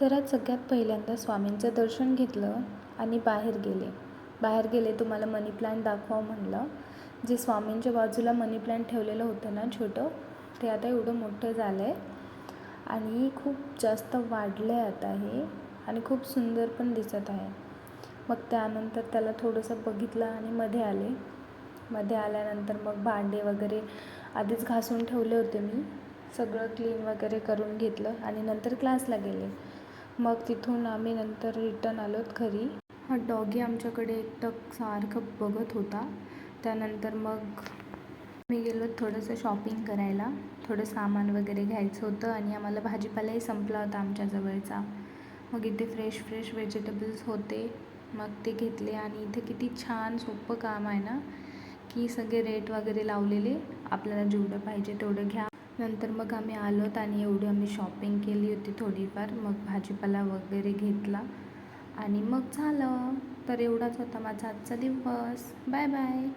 तर आज सगळ्यात पहिल्यांदा स्वामींचं दर्शन घेतलं आणि बाहेर गेले तुम्हाला मनी प्लांट दाखवावं म्हणलं. जे स्वामींच्या बाजूला मनी प्लांट ठेवलेलं होतं ना छोटं, ते आता एवढं मोठं झालं आहे आणि खूप जास्त वाढलं आहे आता हे, आणि खूप सुंदर पण दिसत आहे. मग त्यानंतर त्याला थोडंसं बघितलं आणि मध्ये आल्यानंतर मग भांडे वगैरे आधीच घासून ठेवले होते मी. सगळं क्लीन वगैरे करून घेतलं आणि नंतर क्लासला गेले. मग तिथून आम्ही नंतर रिटर्न आलोत घरी. हा डॉगी आमच्याकडे एकटक सारखं बघत होता. त्यानंतर मग मी गेलो थोडंसं शॉपिंग करायला. थोडं सामान वगैरे घ्यायचं होतं आणि आम्हाला भाजीपालाही संपला होता आमच्या जवळचा. मग इथे फ्रेश व्हेजिटेबल्स होते, मग ते घेतले. आणि इथे किती छान सोपं काम आहे ना, की सगळे रेट वगैरे लावलेले, आपल्याला जेवढं पाहिजे तेवढं घ्या. नंतर मग आम्ही आलोत आणि एवढी आम्ही शॉपिंग केली होती थोडीफार. मग भाजीपाला वगैरे घेतला आणि मग झालं. तर एवढाच होता माझा आजचा दिवस. Bye bye.